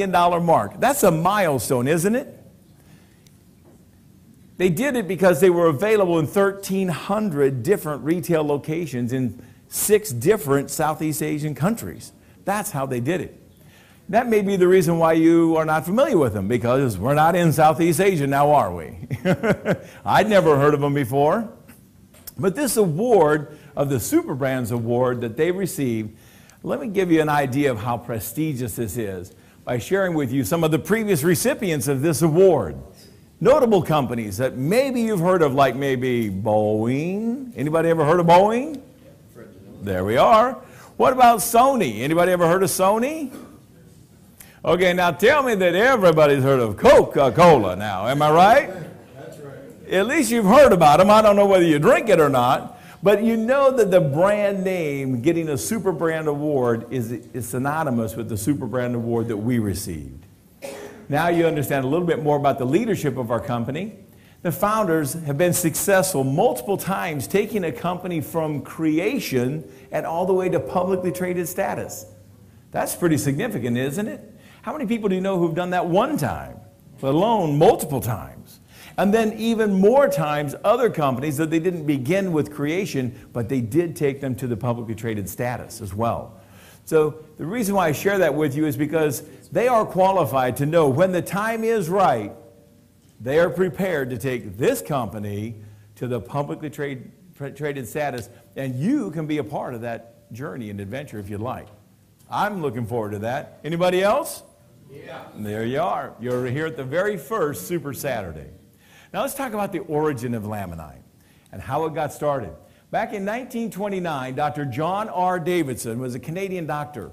$1 million mark. That's a milestone, isn't it? They did it because they were available in 1,300 different retail locations in 6 different Southeast Asian countries. That's how they did it. That may be the reason why you are not familiar with them, because we're not in Southeast Asia now, are we? I'd never heard of them before. But this award, of the Super Brands Award that they received, let me give you an idea of how prestigious this is by sharing with you some of the previous recipients of this award. Notable companies that maybe you've heard of, like maybe Boeing. Anybody ever heard of Boeing? There we are. What about Sony? Anybody ever heard of Sony? Okay, now tell me that everybody's heard of Coca-Cola now. Am I right? That's right. At least you've heard about them. I don't know whether you drink it or not. But you know that the brand name getting a Super Brand Award is synonymous with the Super Brand Award that we received. Now you understand a little bit more about the leadership of our company. The founders have been successful multiple times, taking a company from creation and all the way to publicly traded status. That's pretty significant, isn't it? How many people do you know who've done that one time, let alone multiple times? And then even more times, other companies that they didn't begin with creation, but they did take them to the publicly traded status as well. So the reason why I share that with you is because they are qualified to know when the time is right, they are prepared to take this company to the publicly traded status, and you can be a part of that journey and adventure if you'd like. I'm looking forward to that. Anybody else? Yeah. There you are. You're here at the very first Super Saturday. Now let's talk about the origin of Laminine and how it got started. Back in 1929, Dr. John R. Davidson was a Canadian doctor,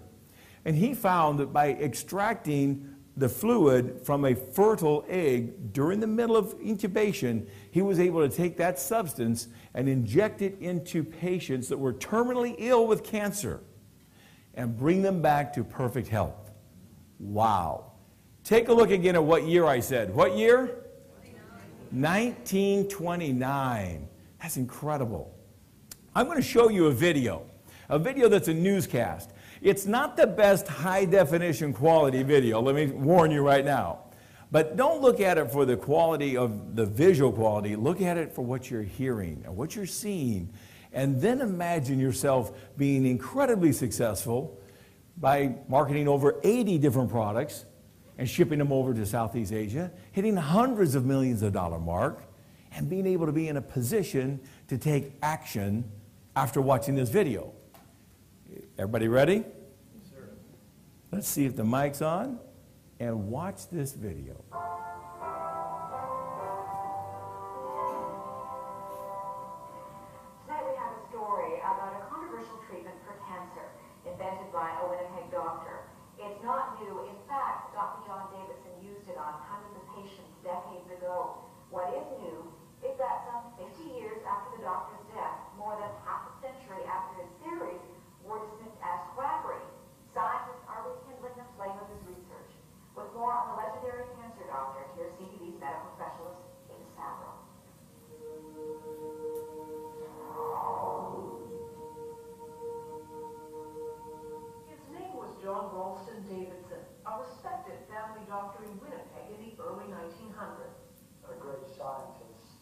and he found that by extracting the fluid from a fertile egg during the middle of incubation, he was able to take that substance and inject it into patients that were terminally ill with cancer and bring them back to perfect health. Wow. Take a look again at what year I said. What year? 1929. That's incredible. I'm going to show you a video that's a newscast. It's not the best high-definition quality video, let me warn you right now. But don't look at it for the quality of the visual quality. Look at it for what you're hearing and what you're seeing. And then imagine yourself being incredibly successful by marketing over 80 different products and shipping them over to Southeast Asia, hitting hundreds of millions of dollar mark, and being able to be in a position to take action after watching this video. Everybody ready? Yes, sir. Let's see if the mic's on, and watch this video. Tonight we have a story about a controversial treatment for cancer invented by a Winnipeg doctor. It's not new. In fact, Dr. John Davidson used it on hundreds of patients decades ago. What is new is that some 50 years after the doctor's death, more than half a century after his theories were dismissed as quackery, scientists are rekindling the flame of his research. With more on the legendary cancer doctor, here's CTV's medical specialist, Amy Savro. His name was John Ralston Davidson, a respected family doctor in Winnipeg in the early 1900s. A great scientist,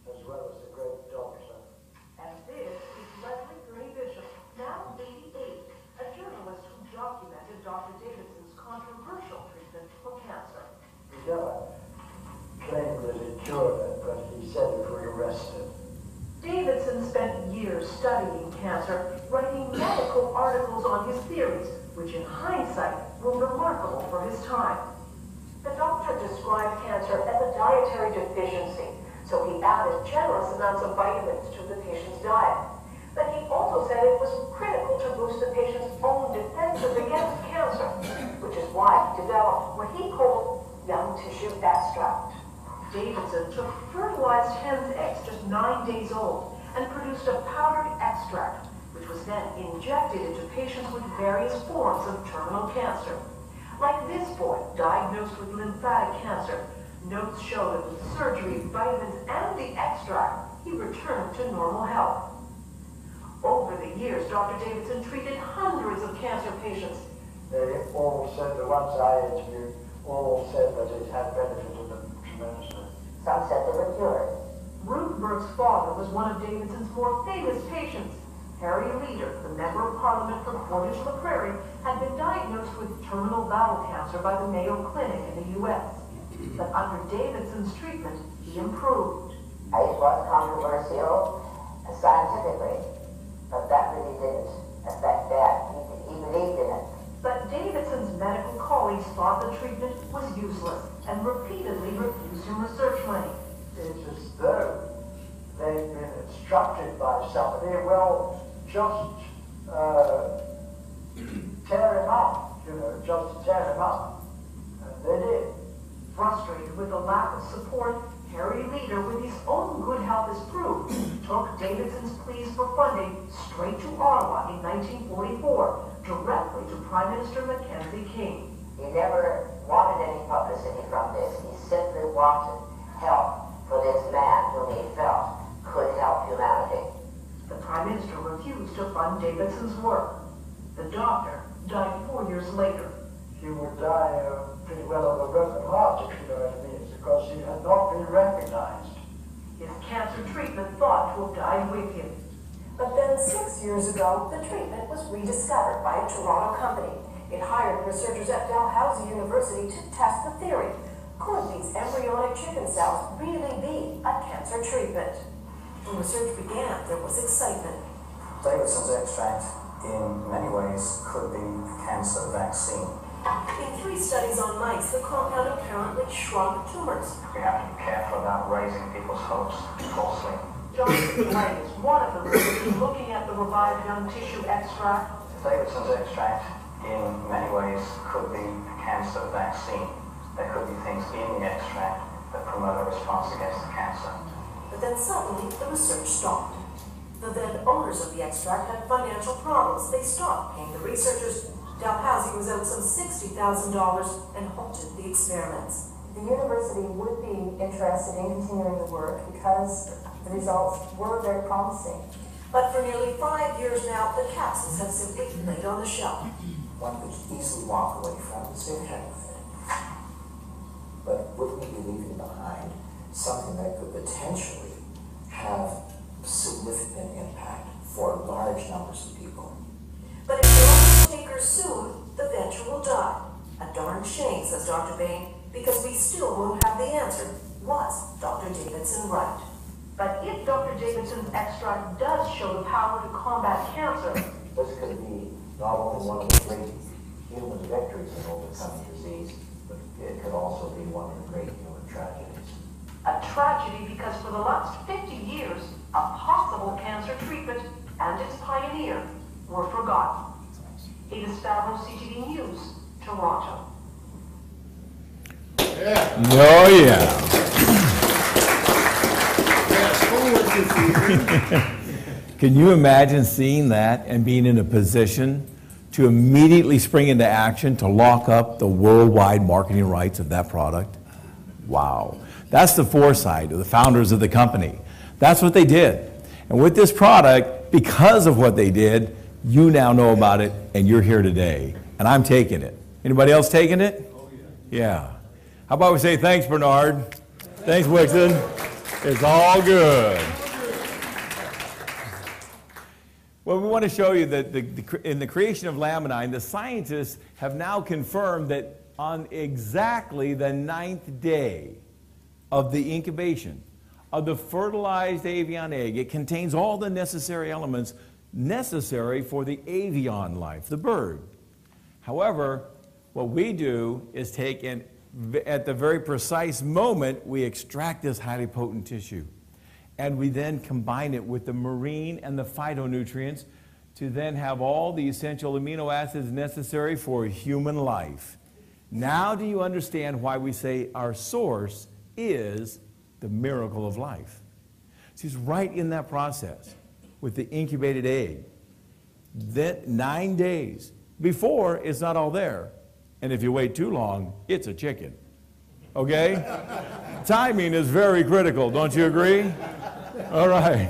as well as a great doctor. And this is Leslie Gray Bishop, now 88, a journalist who documented Dr. Davidson's controversial treatment for cancer. He never claimed that it cured it, but he said it would arrest him. Davidson spent years studying cancer, writing medical articles on his theories, which in hindsight were remarkable for his time. The doctor described cancer as a dietary deficiency, so he added generous amounts of vitamins to the patient's diet. But he also said it was critical to boost the patient's own defenses against cancer, which is why he developed what he called young tissue extract. Davidson took fertilized hen's eggs just 9 days old and produced a powdered extract, which was then injected into patients with various forms of terminal cancer. Like this boy, diagnosed with lymphatic cancer, notes show that with surgery, vitamins, and the extract, he returned to normal health. Over the years, Dr. Davidson treated hundreds of cancer patients, They all said, the ones I interviewed, all said that it had benefited them tremendously. Some said they were cured. Rutenberg's father was one of Davidson's more famous patients. Harry Leader, the member of parliament from Portage-la-Prairie, had been diagnosed with terminal bowel cancer by the Mayo Clinic in the U.S. But under Davidson's treatment, he improved. It was controversial scientifically, but that really didn't affect that. He believed in it. But Davidson's medical colleagues thought the treatment was useless and repeatedly refused him research money. It's as though they've been instructed by somebody, well, just tear him up, just tear him up. And they did. Frustrated with the lack of support, Harry Leader, with his own good health as proof, took Davidson's pleas for funding straight to Ottawa in 1944, directly to Prime Minister Mackenzie King. He never wanted any publicity from this. He simply wanted help for this man whom he felt could help humanity. The Prime Minister refused to fund Davidson's work. The doctor died 4 years later. He would die pretty well of a broken heart, if you know what I mean, because he had not been recognized. His cancer treatment thought to have died with him. But then 6 years ago, the treatment was rediscovered by a Toronto company. It hired researchers at Dalhousie University to test the theory. Could these embryonic chicken cells really be a cancer treatment? When research began, there was excitement. Davidson's extract, in many ways, could be a cancer vaccine. In 3 studies on mice, the compound apparently shrunk tumors. We have to be careful about raising people's hopes falsely. Jonathan Blake is one of the researchers looking at the revived young tissue extract. Davidson's extract, in many ways, could be a cancer vaccine. There could be things in the extract that promote a response against the cancer. But then suddenly, the research stopped. The then owners of the extract had financial problems. They stopped paying the researchers. Dalhousie was out some $60,000 and halted the experiments. The university would be interested in continuing the work because the results were very promising. But for nearly 5 years now, the capsules have simply laid on the shelf. One could easily walk away from the symptom of it. But would we be leaving behind something that could potentially have significant impact for large numbers of people? But if we don't take her soon, the venture will die. A darn shame, says Dr. Bain, because we still won't have the answer. Was Dr. Davidson right? But if Dr. Davidson's extract does show the power to combat cancer, This could be not only one of the great human victories in overcoming disease, but it could also be one of the great human tragedies. a tragedy because for the last 50 years, a possible cancer treatment and its pioneer were forgotten. It is Fabro CTV News, Toronto. Yeah. Oh, yeah. Fast forward to Can you imagine seeing that and being in a position to immediately spring into action to lock up the worldwide marketing rights of that product? Wow. That's the foresight of the founders of the company. That's what they did. And with this product, because of what they did, you now know about it and you're here today. And I'm taking it. Anybody else taking it? Oh, Yeah. How about we say thanks, Bernard? Thanks, Wixon. It's all good. Well, we want to show you that in the creation of Laminine, the scientists have now confirmed that on exactly the 9th day of the incubation of the fertilized avian egg, it contains all the necessary elements necessary for the avian life, the bird. However, what we do is take and at the very precise moment, we extract this highly potent tissue. And we then combine it with the marine and the phytonutrients to then have all the essential amino acids necessary for human life. Now do you understand why we say our source is the miracle of life? It's right in that process with the incubated egg. Then 9 days before, it's not all there. And if you wait too long, it's a chicken. Okay? Timing is very critical, don't you agree? All right.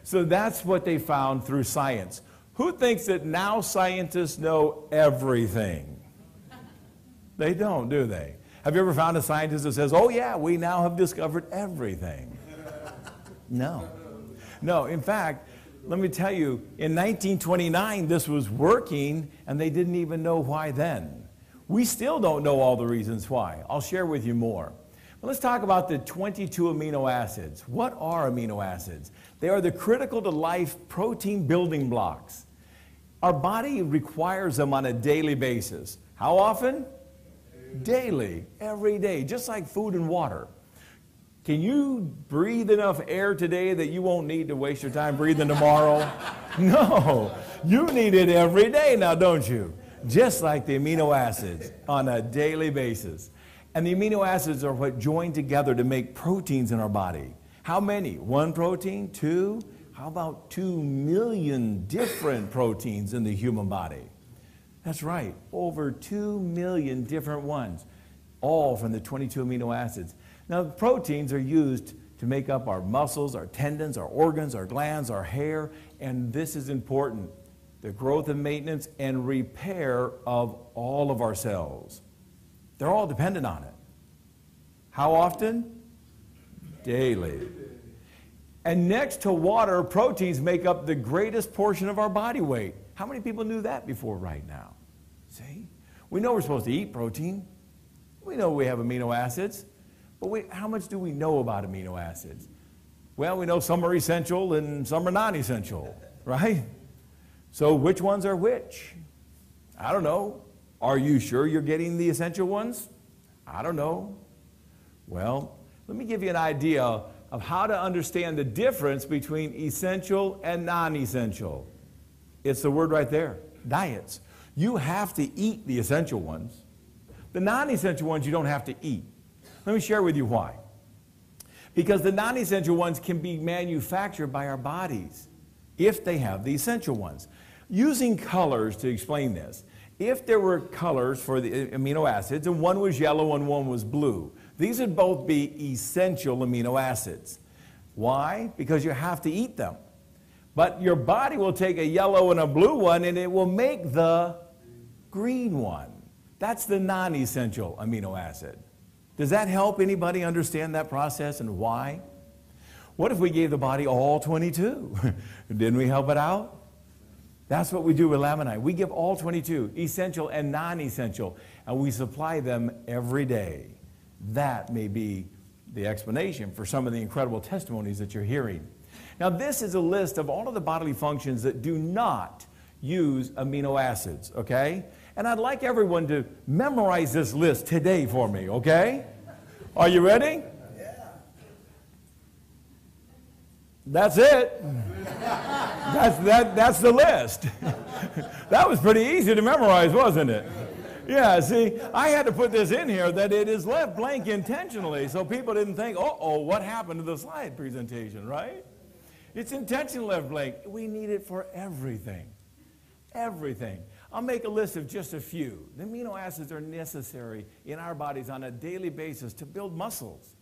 So that's what they found through science. Who thinks that now scientists know everything? They don't, do they? Have you ever found a scientist that says, oh yeah, we now have discovered everything? No. No, in fact, let me tell you, in 1929 this was working and they didn't even know why then. We still don't know all the reasons why. I'll share with you more. But let's talk about the 22 amino acids. What are amino acids? They are the critical to life protein building blocks. Our body requires them on a daily basis. How often? Daily, every day, just like food and water. Can you breathe enough air today that you won't need to waste your time breathing tomorrow? No, you need it every day now, don't you? Just like the amino acids on a daily basis. And the amino acids are what join together to make proteins in our body. How many? One protein? Two? How about 2 million different proteins in the human body? That's right, over 2 million different ones, all from the 22 amino acids. Now, the proteins are used to make up our muscles, our tendons, our organs, our glands, our hair, and this is important, the growth and maintenance and repair of all of our cells. They're all dependent on it. How often? Daily. And next to water, proteins make up the greatest portion of our body weight. How many people knew that before right now? See? We know we're supposed to eat protein. We know we have amino acids. But how much do we know about amino acids? Well, we know some are essential and some are non-essential, right? So which ones are which? I don't know. Are you sure you're getting the essential ones? I don't know. Well, let me give you an idea of how to understand the difference between essential and non-essential. It's the word right there, diets. You have to eat the essential ones. The non-essential ones you don't have to eat. Let me share with you why. Because the non-essential ones can be manufactured by our bodies if they have the essential ones. Using colors to explain this, if there were colors for the amino acids and one was yellow and one was blue, these would both be essential amino acids. Why? Because you have to eat them. But your body will take a yellow and a blue one and it will make the green one. That's the non-essential amino acid. Does that help anybody understand that process and why? What if we gave the body all 22? Didn't we help it out? That's what we do with Laminine. We give all 22, essential and non-essential, and we supply them every day. That may be the explanation for some of the incredible testimonies that you're hearing. Now, this is a list of all of the bodily functions that do not use amino acids, okay? And I'd like everyone to memorize this list today for me, okay? Are you ready? Yeah. That's it. That's the list. That was pretty easy to memorize, wasn't it? Yeah, see, I had to put this in here that it is left blank intentionally so people didn't think, uh-oh, what happened to the slide presentation, right? It's intentionally left blank. We need it for everything. Everything. I'll make a list of just a few. The amino acids are necessary in our bodies on a daily basis to build muscles,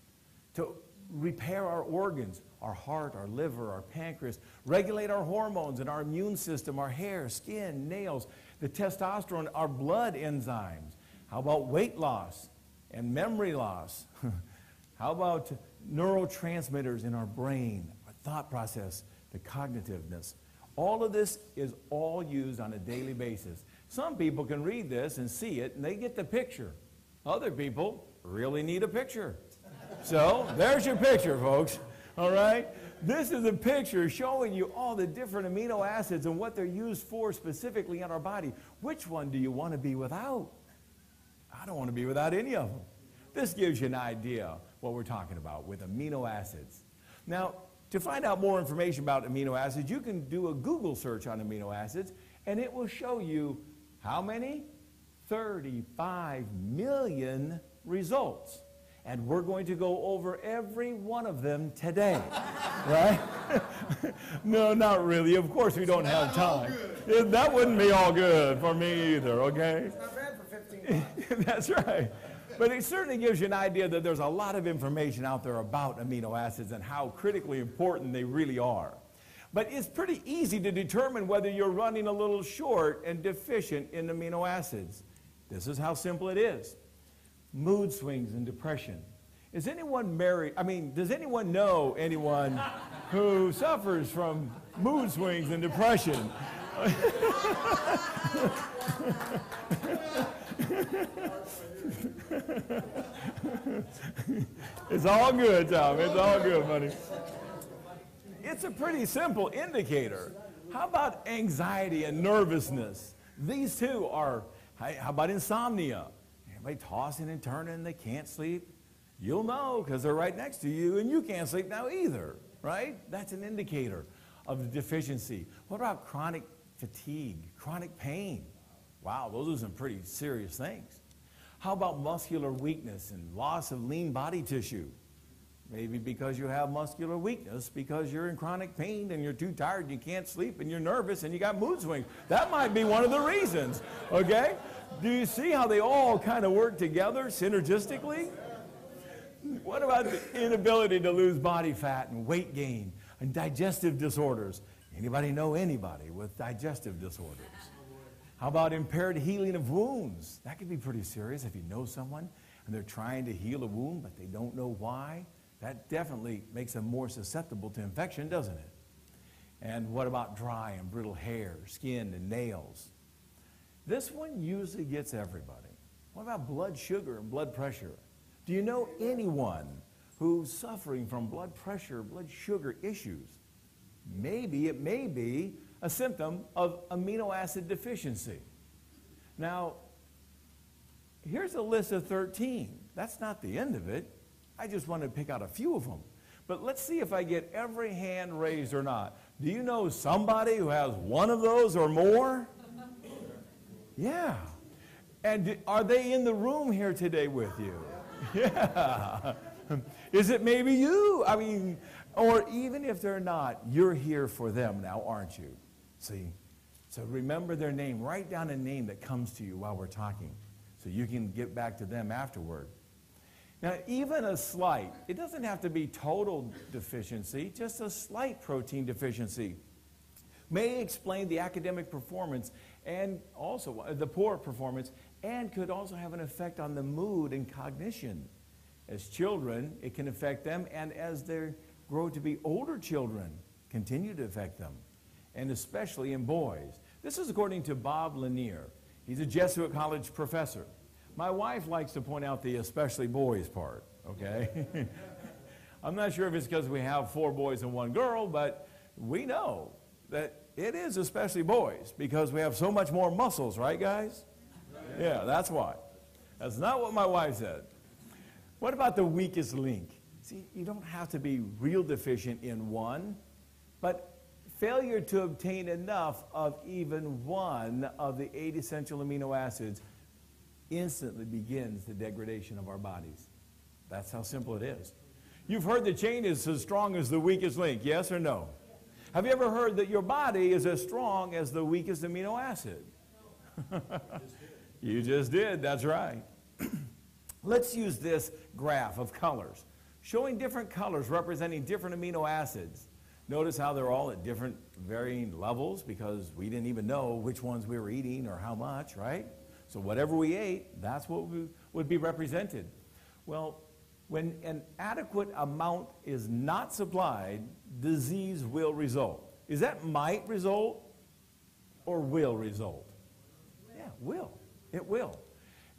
to repair our organs, our heart, our liver, our pancreas, regulate our hormones and our immune system, our hair, skin, nails, the testosterone, our blood enzymes. How about weight loss and memory loss? How about neurotransmitters in our brain, our thought process, the cognitiveness? All of this is all used on a daily basis. Some people can read this and see it and they get the picture. Other people really need a picture. So there's your picture, folks. All right? This is a picture showing you all the different amino acids and what they're used for specifically in our body. Which one do you want to be without? I don't want to be without any of them. This gives you an idea what we're talking about with amino acids. Now, to find out more information about amino acids, you can do a Google search on amino acids, and it will show you how many? 35 million results. And we're going to go over every one of them today, right? No, not really. Of course, we don't have time. That wouldn't be all good for me either, okay? It's not bad for 15 bucks. That's right. But it certainly gives you an idea that there's a lot of information out there about amino acids and how critically important they really are. But it's pretty easy to determine whether you're running a little short and deficient in amino acids. This is how simple it is. mood swings and depression. Is anyone married? I mean, does anyone know anyone who suffers from mood swings and depression? It's all good, Tom. It's all good, buddy. It's a pretty simple indicator. How about anxiety and nervousness? These two are, how about insomnia? Everybody tossing and turning, they can't sleep. You'll know because they're right next to you and you can't sleep now either, right? That's an indicator of the deficiency. What about chronic fatigue, chronic pain? Wow, those are some pretty serious things. How about muscular weakness and loss of lean body tissue? Maybe because you have muscular weakness, because you're in chronic pain and you're too tired and you can't sleep and you're nervous and you got mood swings. That might be one of the reasons, okay? Do you see how they all kind of work together synergistically? What about the inability to lose body fat and weight gain and digestive disorders? Anybody know anybody with digestive disorders? How about impaired healing of wounds? That could be pretty serious if you know someone and they're trying to heal a wound but they don't know why. That definitely makes them more susceptible to infection, doesn't it? And what about dry and brittle hair, skin, and nails? This one usually gets everybody. What about blood sugar and blood pressure? Do you know anyone who's suffering from blood pressure, blood sugar issues? Maybe it may be a symptom of amino acid deficiency. Now, here's a list of 13. That's not the end of it. I just wanted to pick out a few of them. But let's see if I get every hand raised or not. Do you know somebody who has one of those or more? Yeah. And are they in the room here today with you? Yeah. Is it maybe you? I mean, or even if they're not, you're here for them now, aren't you? See? So remember their name. Write down a name that comes to you while we're talking so you can get back to them afterward. Now, even a slight, it doesn't have to be total deficiency, just a slight protein deficiency may explain the academic performance and also the poor performance, and could also have an effect on the mood and cognition. As children, it can affect them, and as they grow to be older children, continue to affect them, and especially in boys. This is according to Bob Lanier. He's a Jesuit college professor. My wife likes to point out the especially boys part, okay? I'm not sure if it's because we have 4 boys and 1 girl, but we know that it is especially boys because we have so much more muscles, right, guys? Yeah, that's why. That's not what my wife said. What about the weakest link? See, you don't have to be real deficient in one, but failure to obtain enough of even one of the 8 essential amino acids instantly begins the degradation of our bodies. That's how simple it is. You've heard the chain is as strong as the weakest link, yes or no? Have you ever heard that your body is as strong as the weakest amino acid? You just did, that's right. Let's use this graph of colors, showing different colors representing different amino acids. Notice how they're all at different varying levels because we didn't even know which ones we were eating or how much, right? So whatever we ate, that's what would be represented. Well, when an adequate amount is not supplied, disease will result. Is that might result or will result? Yeah, will. It will.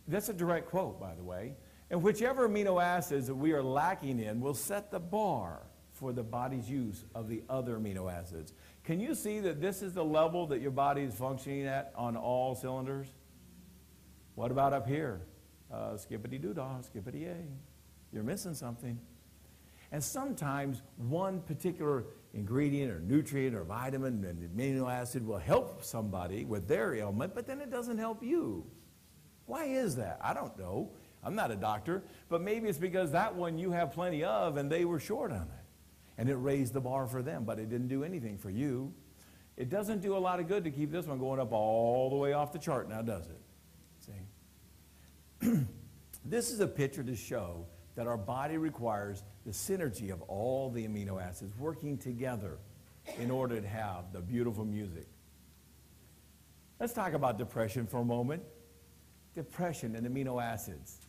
That's a direct quote, by the way. And whichever amino acids that we are lacking in will set the bar for the body's use of the other amino acids. Can you see that this is the level that your body is functioning at on all cylinders? What about up here? Skippity-doo-dah, skippity-yay. You're missing something. And sometimes one particular ingredient or nutrient or vitamin and amino acid will help somebody with their ailment, but then it doesn't help you. Why is that? I don't know. I'm not a doctor, but maybe it's because that one you have plenty of and they were short on it. And it raised the bar for them, but it didn't do anything for you. It doesn't do a lot of good to keep this one going up all the way off the chart now, does it? See? This is a picture to show that our body requires the synergy of all the amino acids working together in order to have the beautiful music. Let's talk about depression for a moment. Depression and amino acids.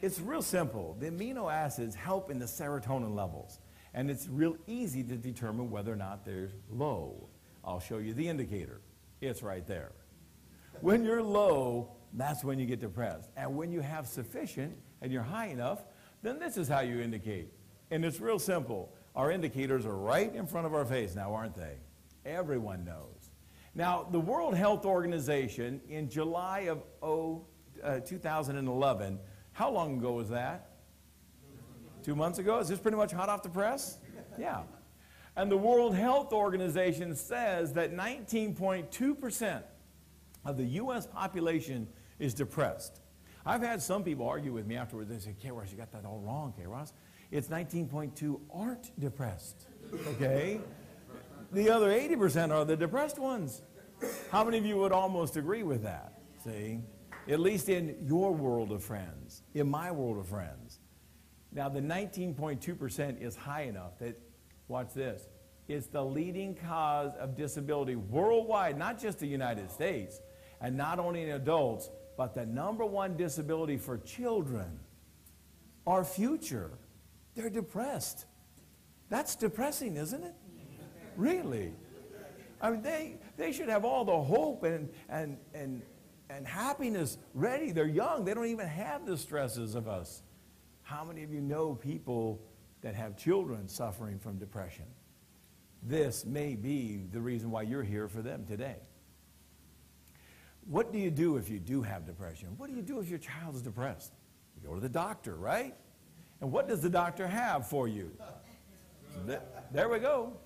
It's real simple. The amino acids help in the serotonin levels, and it's real easy to determine whether or not they're low. I'll show you the indicator. It's right there. When you're low, that's when you get depressed. And when you have sufficient and you're high enough, then this is how you indicate. And it's real simple. Our indicators are right in front of our face now, aren't they? Everyone knows. Now, the World Health Organization in July of 2011, how long ago was that? 2 months ago? Is this pretty much hot off the press? Yeah. And the World Health Organization says that 19.2% of the U.S. population is depressed. I've had some people argue with me afterwards. They say, K-Ross, you got that all wrong, K-Ross. It's 19.2 aren't depressed, okay? The other 80% are the depressed ones. How many of you would almost agree with that? See? At least in your world of friends, in my world of friends. Now, the 19.2% is high enough that, watch this, it's the leading cause of disability worldwide, not just the United States, and not only in adults, but the #1 disability for children, our future. They're depressed. That's depressing, isn't it? Really. I mean, they should have all the hope and happiness ready. They're young. They don't even have the stresses of us. How many of you know people that have children suffering from depression? This may be the reason why you're here for them today. What do you do if you do have depression? What do you do if your child is depressed? You go to the doctor, right? And what does the doctor have for you? There we go.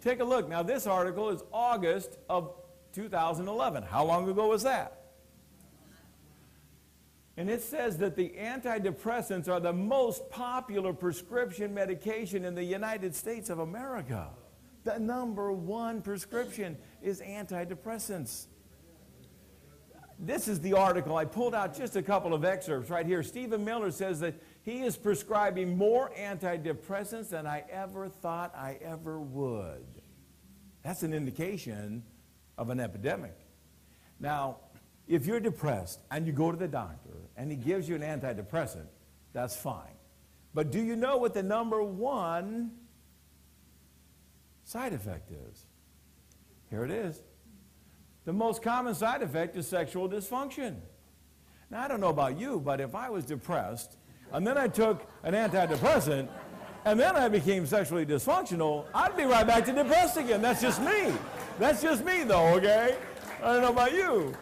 Take a look. Now, this article is August of 2011. How long ago was that? And it says that the antidepressants are the most popular prescription medication in the United States of America. The #1 prescription is antidepressants. This is the article. I pulled out just a couple of excerpts right here. Stephen Miller says that he is prescribing more antidepressants than I ever thought I ever would. That's an indication of an epidemic. Now, if you're depressed and you go to the doctor and he gives you an antidepressant, that's fine. But do you know what the #1 side effect is? Here it is. The most common side effect is sexual dysfunction. Now, I don't know about you, but if I was depressed and then I took an antidepressant and then I became sexually dysfunctional, I'd be right back to depressed again. That's just me. That's just me, though, okay? I don't know about you.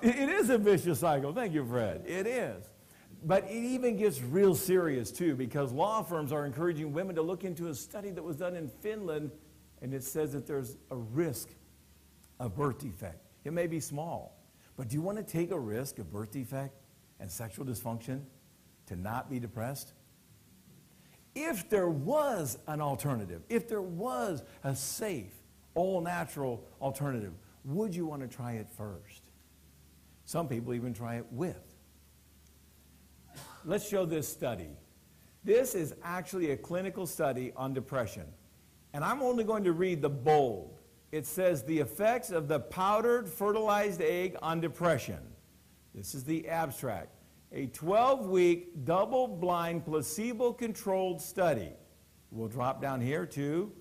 It is a vicious cycle. Thank you, Fred. It is. But it even gets real serious, too, because law firms are encouraging women to look into a study that was done in Finland, and it says that there's a risk of birth defect. It may be small, but do you want to take a risk of birth defect and sexual dysfunction to not be depressed? If there was an alternative, if there was a safe, all-natural alternative, would you want to try it first? Some people even try it with. Let's show this study. This is actually a clinical study on depression. And I'm only going to read the bold. It says the effects of the powdered fertilized egg on depression. This is the abstract. A 12-week double-blind placebo-controlled study. We'll drop down here too.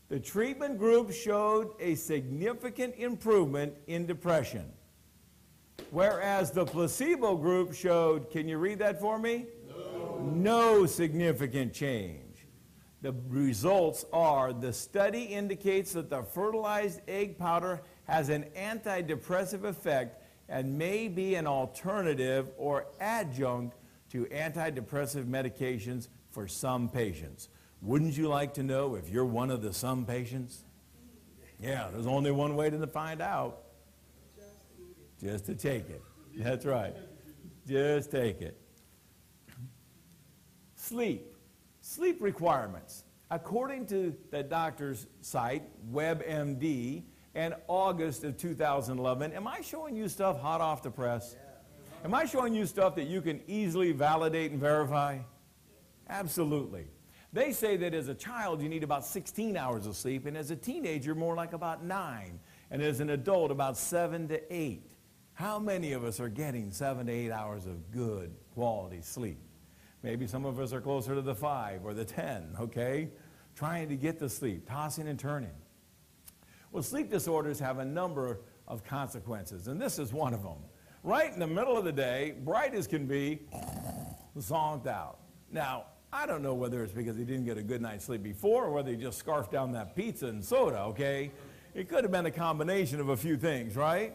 The treatment group showed a significant improvement in depression, whereas the placebo group showed, can you read that for me? No significant change. The results are, the study indicates that the fertilized egg powder has an antidepressive effect and may be an alternative or adjunct to antidepressive medications for some patients. Wouldn't you like to know if you're one of the some patients? Yeah, there's only one way to find out. Just to take it. That's right. Just take it. Sleep. Sleep requirements. According to the doctor's site, WebMD, in August of 2011, am I showing you stuff hot off the press? Am I showing you stuff that you can easily validate and verify? Absolutely. They say that as a child you need about 16 hours of sleep, and as a teenager more like about 9, and as an adult about 7 to 8. How many of us are getting 7 to 8 hours of good quality sleep? Maybe some of us are closer to the 5 or the 10, okay? Trying to get to sleep, tossing and turning. Well, sleep disorders have a number of consequences, and this is one of them. Right in the middle of the day, bright as can be, zonked out. Now, I don't know whether it's because he didn't get a good night's sleep before or whether he just scarfed down that pizza and soda, okay? It could have been a combination of a few things, right?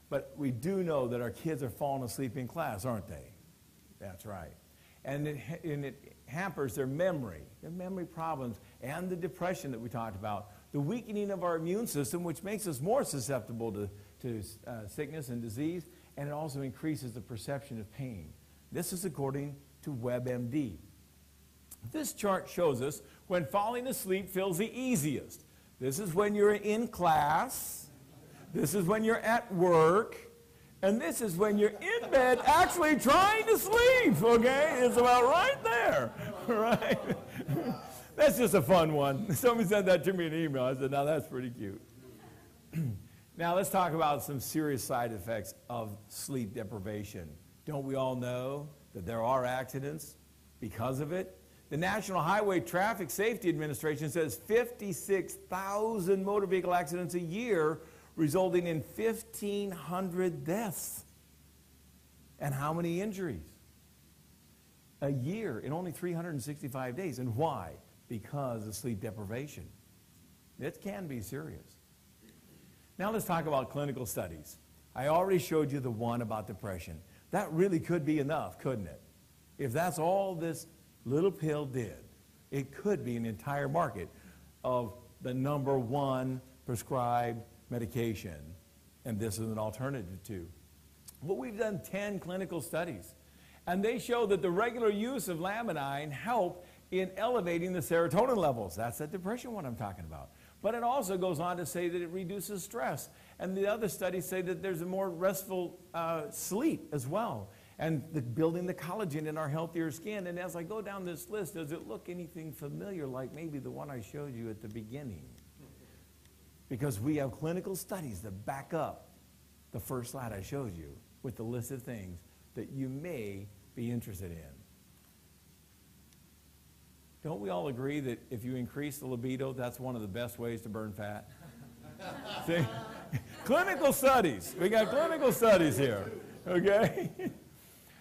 But we do know that our kids are falling asleep in class, aren't they? That's right. And it hampers their memory problems, and the depression that we talked about, the weakening of our immune system, which makes us more susceptible to sickness and disease, and it also increases the perception of pain. This is according to WebMD. This chart shows us when falling asleep feels the easiest. This is when you're in class. This is when you're at work. And this is when you're in bed actually trying to sleep, okay? It's about right there, right? That's just a fun one. Somebody sent that to me in an email. I said, now that's pretty cute. Now let's talk about some serious side effects of sleep deprivation. Don't we all know that there are accidents because of it? The National Highway Traffic Safety Administration says 56,000 motor vehicle accidents a year, resulting in 1,500 deaths. And how many injuries? A year in only 365 days. And why? Because of sleep deprivation. It can be serious. Now let's talk about clinical studies. I already showed you the one about depression. That really could be enough, couldn't it? If that's all this little pill did, it could be an entire market of the #1 prescribed medication, and this is an alternative to. But we've done 10 clinical studies, and they show that the regular use of Laminine help in elevating the serotonin levels. That's that depression one I'm talking about. But it also goes on to say that it reduces stress, and the other studies say that there's a more restful sleep as well, and building the collagen in our healthier skin. And as I go down this list, does it look anything familiar like maybe the one I showed you at the beginning? Because we have clinical studies that back up the first slide I showed you with the list of things that you may be interested in. Don't we all agree that if you increase the libido, that's one of the best ways to burn fat? See? Clinical studies. We got clinical studies here, okay?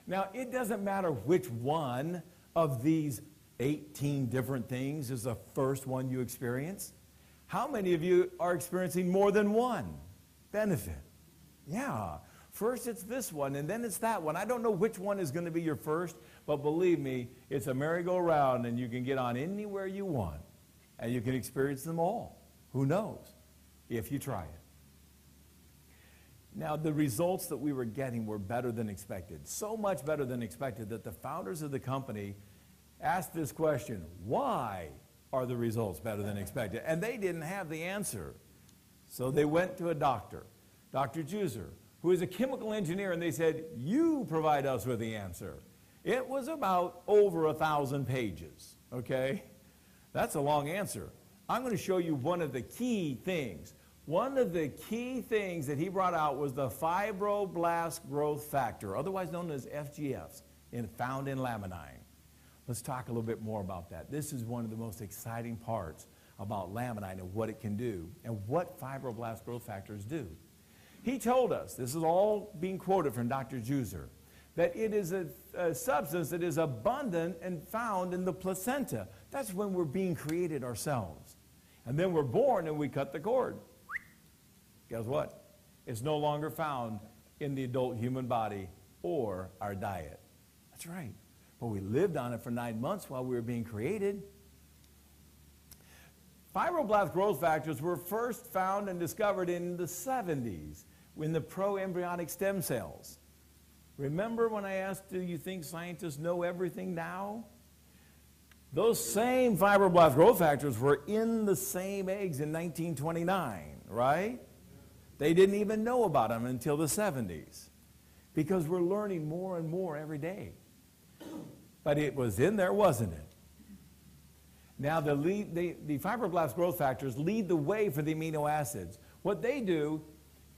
Now, it doesn't matter which one of these 18 different things is the first one you experience. How many of you are experiencing more than one benefit? Yeah. First it's this one, and then it's that one. I don't know which one is going to be your first, but believe me, it's a merry-go-round, and you can get on anywhere you want, and you can experience them all. Who knows? If you try it. Now, the results that we were getting were better than expected. So much better than expected that the founders of the company asked this question: why are the results better than expected? And they didn't have the answer. So they went to a doctor, Dr. Juicer, who is a chemical engineer, and they said, you provide us with the answer. It was about over 1,000 pages, okay? That's a long answer. I'm going to show you one of the key things. One of the key things that he brought out was the Fibroblast growth factor, otherwise known as FGFs, found in Laminine. Let's talk a little bit more about that. This is one of the most exciting parts about Laminine and what it can do and what fibroblast growth factors do. He told us, this is all being quoted from Dr. Juicer, that it is a substance that is abundant and found in the placenta. That's when we're being created ourselves. And then we're born and we cut the cord. Guess what? It's no longer found in the adult human body or our diet. That's right. But we lived on it for 9 months while we were being created. Fibroblast growth factors were first found and discovered in the 70s in the pro-embryonic stem cells. Remember when I asked, do you think scientists know everything now? Those same fibroblast growth factors were in the same eggs in 1929, right? They didn't even know about them until the 70s because we're learning more and more every day. But it was in there, wasn't it? Now, the fibroblast growth factors lead the way for the amino acids. What they do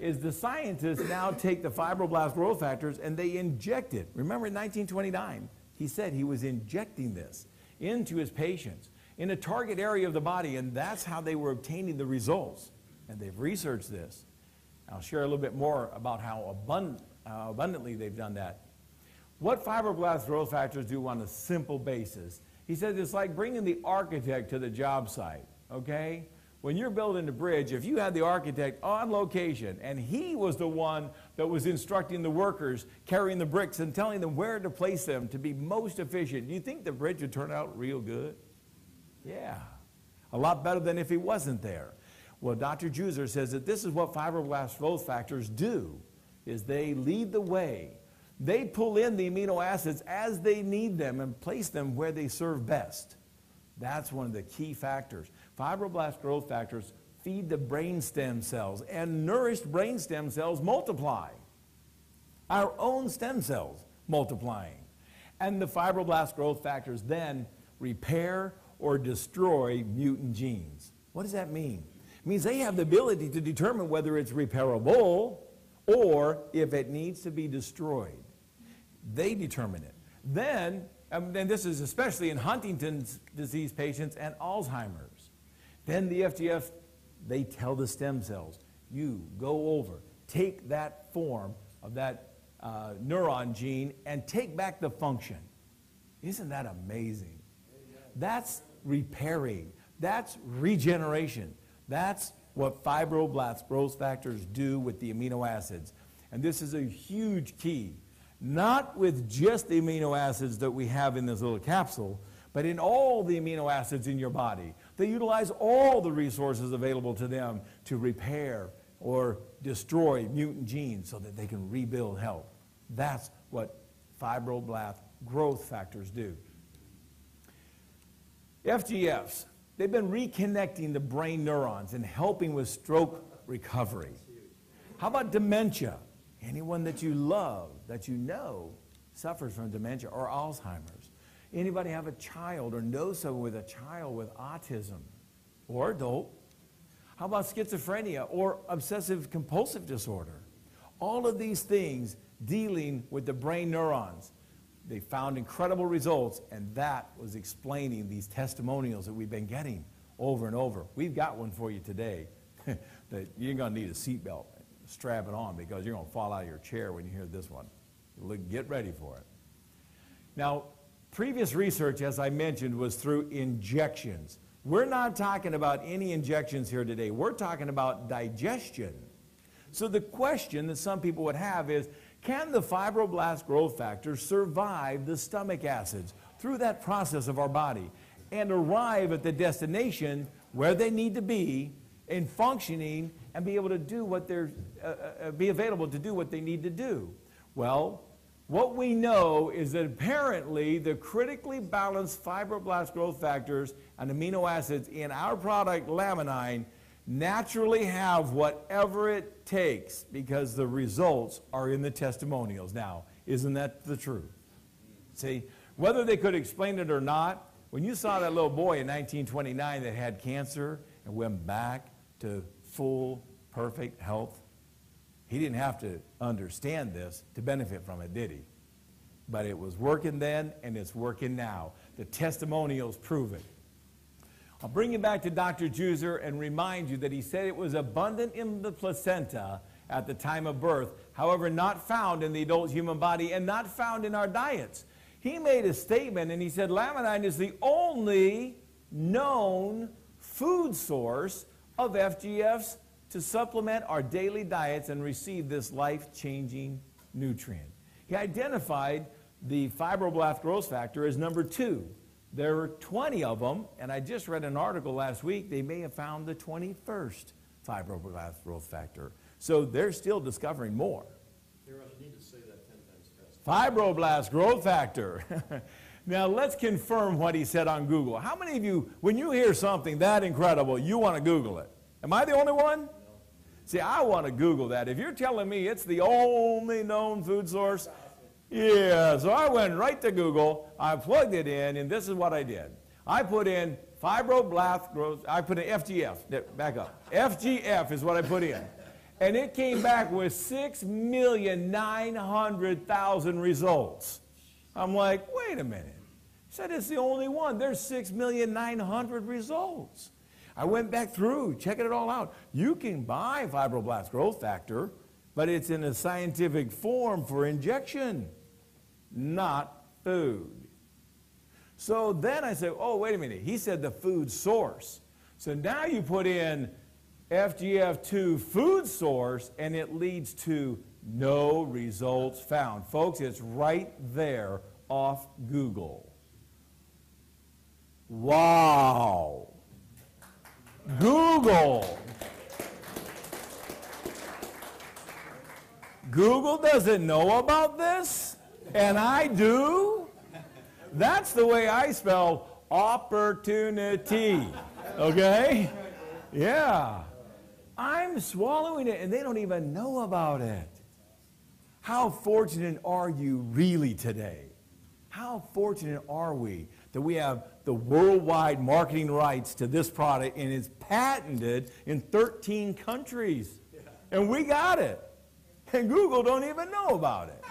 is the scientists now take the fibroblast growth factors and they inject it. Remember in 1929, he said he was injecting this into his patients in a target area of the body, and that's how they were obtaining the results. And they've researched this. I'll share a little bit more about how abundantly they've done that. What fibroblast growth factors do on a simple basis? He says it's like bringing the architect to the job site, okay? When you're building a bridge, if you had the architect on location and he was the one that was instructing the workers, carrying the bricks and telling them where to place them to be most efficient, do you think the bridge would turn out real good? Yeah, a lot better than if he wasn't there. Well, Dr. Juizer says that this is what fibroblast growth factors do, is they lead the way. They pull in the amino acids as they need them and place them where they serve best. That's one of the key factors. Fibroblast growth factors feed the brain stem cells, and nourished brain stem cells multiply. Our own stem cells multiplying. And the fibroblast growth factors then repair or destroy mutant genes. What does that mean? It means they have the ability to determine whether it's repairable or if it needs to be destroyed. They determine it. Then, and this is especially in Huntington's disease patients and Alzheimer's. Then the FGF, they tell the stem cells, you go over, take that form of that neuron gene and take back the function. Isn't that amazing? That's repairing. That's regeneration. That's what fibroblast growth factors do with the amino acids. And this is a huge key. Not with just the amino acids that we have in this little capsule, but in all the amino acids in your body. They utilize all the resources available to them to repair or destroy mutant genes so that they can rebuild health. That's what fibroblast growth factors do. FGFs, they've been reconnecting the brain neurons and helping with stroke recovery. How about dementia? Anyone that you love, that you know, suffers from dementia or Alzheimer's. Anybody have a child or know someone with a child with autism or adult? How about schizophrenia or obsessive compulsive disorder? All of these things dealing with the brain neurons. They found incredible results, and that was explaining these testimonials that we've been getting over and over. We've got one for you today that you're going to need a seatbelt. Strap it on because you're going to fall out of your chair when you hear this one. Get ready for it. Now, previous research, as I mentioned, was through injections. We're not talking about any injections here today. We're talking about digestion. So the question that some people would have is, can the fibroblast growth factors survive the stomach acids through that process of our body and arrive at the destination where they need to be in functioning and be able to do what be available to do what they need to do? Well, what we know is that apparently the critically balanced fibroblast growth factors and amino acids in our product Laminine naturally have whatever it takes because the results are in the testimonials. Now, isn't that the truth? See, whether they could explain it or not, when you saw that little boy in 1929 that had cancer and went back to full, perfect health, he didn't have to understand this to benefit from it, did he? But it was working then, and it's working now. The testimonials prove it. I'll bring you back to Dr. Juizer and remind you that he said it was abundant in the placenta at the time of birth, however, not found in the adult human body and not found in our diets. He made a statement and he said Laminine is the only known food source of FGFs to supplement our daily diets and receive this life-changing nutrient. He identified the fibroblast growth factor as number 2. There are 20 of them, and I just read an article last week, they may have found the 21st fibroblast growth factor. So they're still discovering more. You need to say that 10 times fast. Fibroblast growth factor. Now let's confirm what he said on Google. How many of you, when you hear something that incredible, you want to Google it? Am I the only one? No. See, I want to Google that. If you're telling me it's the only known food source, yeah, so I went right to Google, I plugged it in, and this is what I did. I put in fibroblast growth, I put in FGF, back up. FGF is what I put in. And it came back with 6,900,000 results. I'm like, wait a minute. He said it's the only one. There's 6,900,000 results. I went back through, checking it all out. You can buy Fibroblast growth factor, but it's in a scientific form for injection, not food. So then I said, oh, wait a minute. He said the food source. So now you put in FGF2 food source, and it leads to no results found. Folks, it's right there off Google. Wow. Google. Google doesn't know about this, and I do. That's the way I spell opportunity, okay? Yeah. I'm swallowing it, and they don't even know about it. How fortunate are you really today? How fortunate are we that we have the worldwide marketing rights to this product, and it's patented in 13 countries. And we got it. And Google don't even know about it.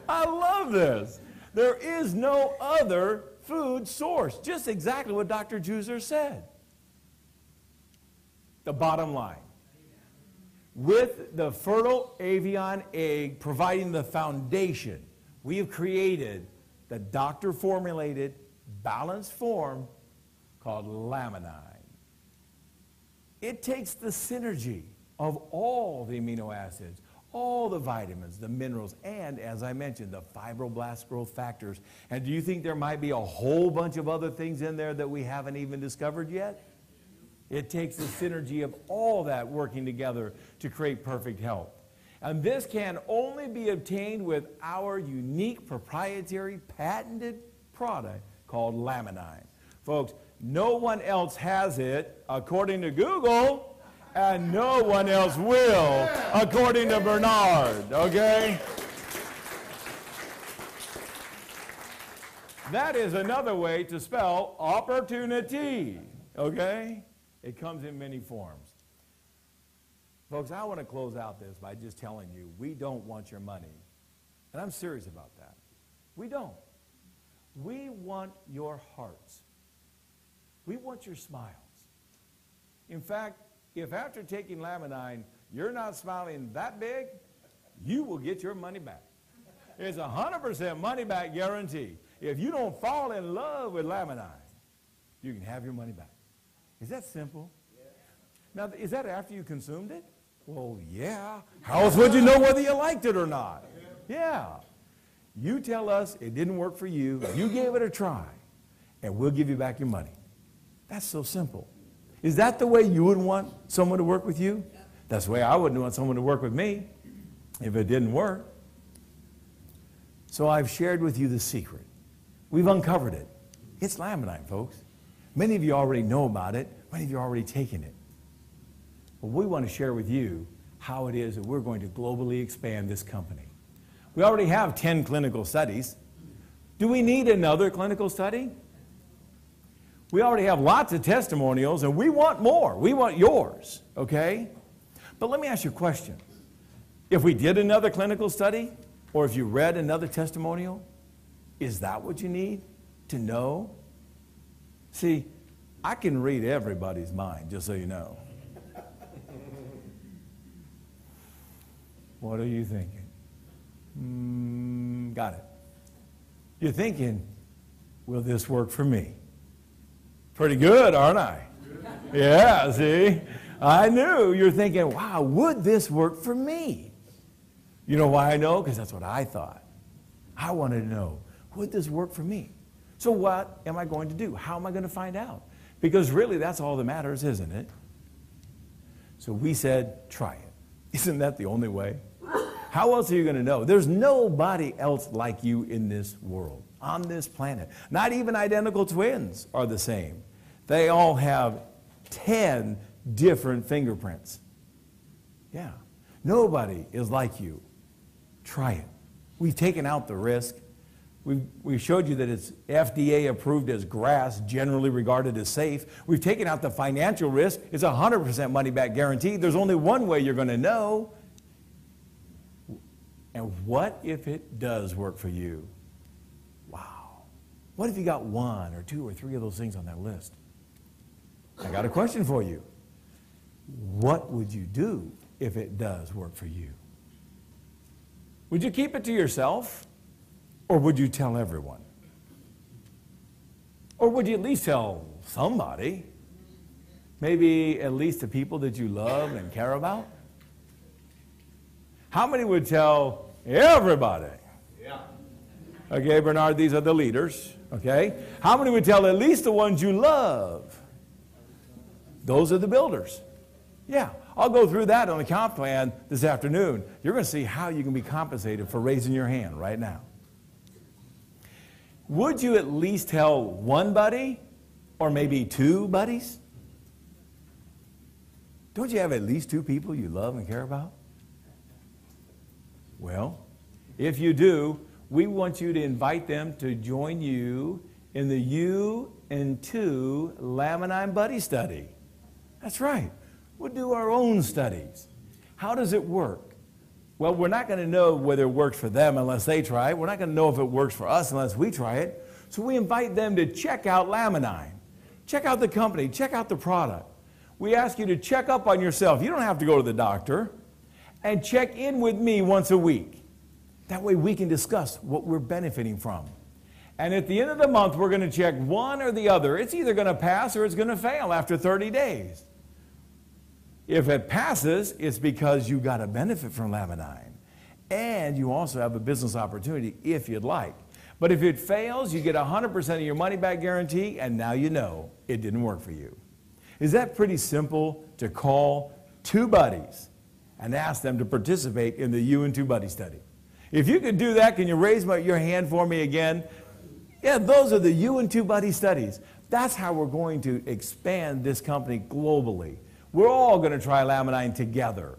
I love this. There is no other food source. Just exactly what Dr. Juicer said. The bottom line. With the fertile avian egg providing the foundation, we have created the doctor-formulated balanced form called Laminine. It takes the synergy of all the amino acids, all the vitamins, the minerals, and, as I mentioned, the fibroblast growth factors. And do you think there might be a whole bunch of other things in there that we haven't even discovered yet? It takes the synergy of all that working together to create perfect health. And this can only be obtained with our unique proprietary patented product called Laminine. Folks, no one else has it according to Google, and no one else will according to Bernard, okay? That is another way to spell opportunity, okay? It comes in many forms. Folks, I want to close out this by just telling you, we don't want your money. And I'm serious about that. We don't. We want your hearts. We want your smiles. In fact, if after taking Laminine, you're not smiling that big, you will get your money back. It's 100% money back guarantee. If you don't fall in love with Laminine, you can have your money back. Is that simple? Now, is that after you consumed it? Well, yeah. How else would you know whether you liked it or not? Yeah. You tell us it didn't work for you, you gave it a try, and we'll give you back your money. That's so simple. Is that the way you would want someone to work with you? That's the way I wouldn't want someone to work with me if it didn't work. So I've shared with you the secret. We've uncovered it. It's Laminine, folks. Many of you already know about it. Many of you are already taking it. But we want to share with you how it is that we're going to globally expand this company. We already have 10 clinical studies. Do we need another clinical study? We already have lots of testimonials, and we want more. We want yours, okay? But let me ask you a question. If we did another clinical study, or if you read another testimonial, is that what you need to know? See, I can read everybody's mind, just so you know. What are you thinking? Got it. You're thinking, will this work for me? Pretty good, aren't I? Yeah, see? I knew. You're thinking, wow, would this work for me? You know why I know? Because that's what I thought. I wanted to know, would this work for me? So what am I going to do? How am I going to find out? Because really, that's all that matters, isn't it? So we said, try it. Isn't that the only way? How else are you going to know? There's nobody else like you in this world, on this planet. Not even identical twins are the same. They all have 10 different fingerprints. Yeah. Nobody is like you. Try it. We've taken out the risk. We showed you that it's FDA approved as grass, generally regarded as safe. We've taken out the financial risk. It's 100% money back guarantee. There's only one way you're going to know. And what if it does work for you? Wow. What if you got 1 or 2 or 3 of those things on that list? I got a question for you. What would you do if it does work for you? Would you keep it to yourself? Or would you tell everyone? Or would you at least tell somebody? Maybe at least the people that you love and care about? How many would tell everybody? Yeah. Okay, Bernard, these are the leaders. Okay? How many would tell at least the ones you love? Those are the builders. Yeah, I'll go through that on the comp plan this afternoon. You're going to see how you can be compensated for raising your hand right now. Would you at least tell one buddy or maybe 2 buddies? Don't you have at least 2 people you love and care about? Well, if you do, we want you to invite them to join you in the U&2 Laminine Buddy Study. That's right. We'll do our own studies. How does it work? Well, we're not going to know whether it works for them unless they try it. We're not going to know if it works for us unless we try it. So we invite them to check out Laminine. Check out the company. Check out the product. We ask you to check up on yourself. You don't have to go to the doctor. And check in with me once a week. That way we can discuss what we're benefiting from. And at the end of the month, we're going to check one or the other. It's either going to pass or it's going to fail after 30 days. If it passes, it's because you got a benefit from Laminine. And you also have a business opportunity if you'd like. But if it fails, you get 100% of your money back guarantee, and now you know it didn't work for you. Is that pretty simple to call 2 buddies and ask them to participate in the U&2 Buddy Study? If you could do that, can you raise your hand for me again? Yeah, those are the U&2 Buddy Studies. That's how we're going to expand this company globally. We're all going to try Laminine together.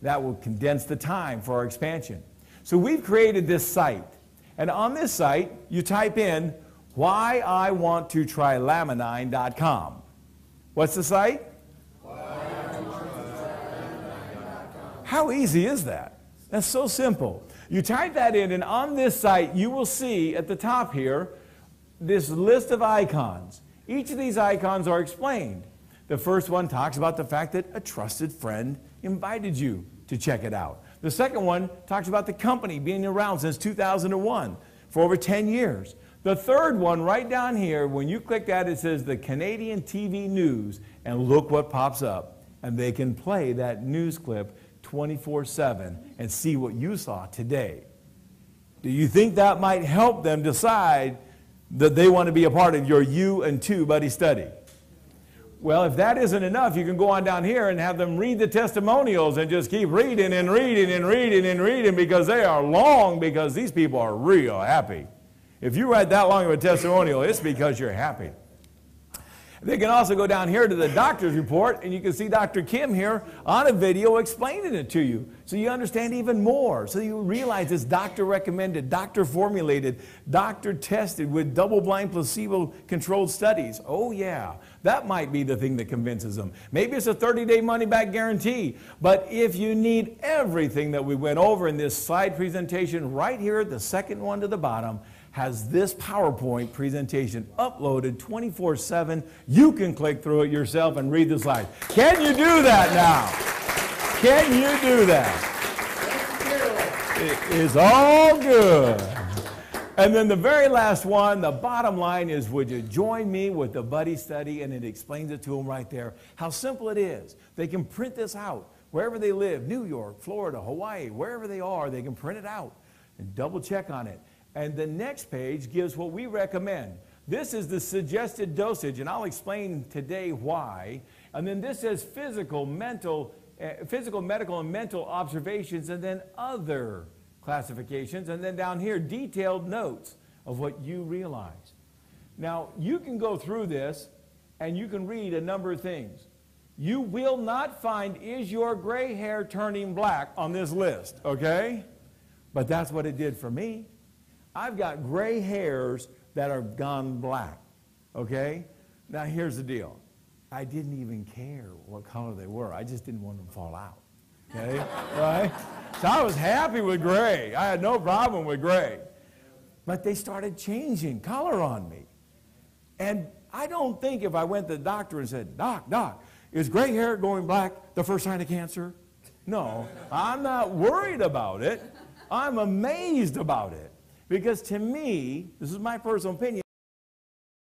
That will condense the time for our expansion. So we've created this site. And on this site, you type in whyiwanttotrylaminine.com. What's the site? How easy is that? That's so simple. You type that in, and on this site, you will see at the top here this list of icons. Each of these icons are explained. The first one talks about the fact that a trusted friend invited you to check it out. The second one talks about the company being around since 2001 for over 10 years. The third one, right down here, when you click that, it says the Canadian TV News, and look what pops up. And they can play that news clip 24/7 and see what you saw today. Do you think that might help them decide that they want to be a part of your U&2 Buddy Study? Well, if that isn't enough, you can go on down here and have them read the testimonials and just keep reading and reading and reading and reading, because they are long, because these people are real happy. If you write that long of a testimonial, it's because you're happy. They can also go down here to the doctor's report, and you can see Dr. Kim here on a video explaining it to you, so you understand even more, so you realize it's doctor recommended, doctor formulated, doctor tested with double-blind placebo-controlled studies. Oh yeah, that might be the thing that convinces them. Maybe it's a 30-day money-back guarantee, but if you need everything that we went over in this slide presentation, right here, the second one to the bottom, has this PowerPoint presentation uploaded 24/7. You can click through it yourself and read the slides. Can you do that now? Can you do that? It is all good. And then the very last one, the bottom line is, would you join me with the Buddy Study? And it explains it to them right there, how simple it is. They can print this out wherever they live, New York, Florida, Hawaii, wherever they are, they can print it out and double check on it. And the next page gives what we recommend. This is the suggested dosage, and I'll explain today why. And then this says physical, medical, and mental observations, and then other classifications. And then down here, detailed notes of what you realize. Now, you can go through this, and you can read a number of things. You will not find, is your gray hair turning black on this list, okay? But that's what it did for me. I've got gray hairs that are gone black, okay? Now here's the deal. I didn't even care what color they were. I just didn't want them to fall out, okay? Right? So I was happy with gray. I had no problem with gray. But they started changing color on me. And I don't think if I went to the doctor and said, Doc, is gray hair going black the first sign of cancer? No, I'm not worried about it. I'm amazed about it. Because to me, this is my personal opinion,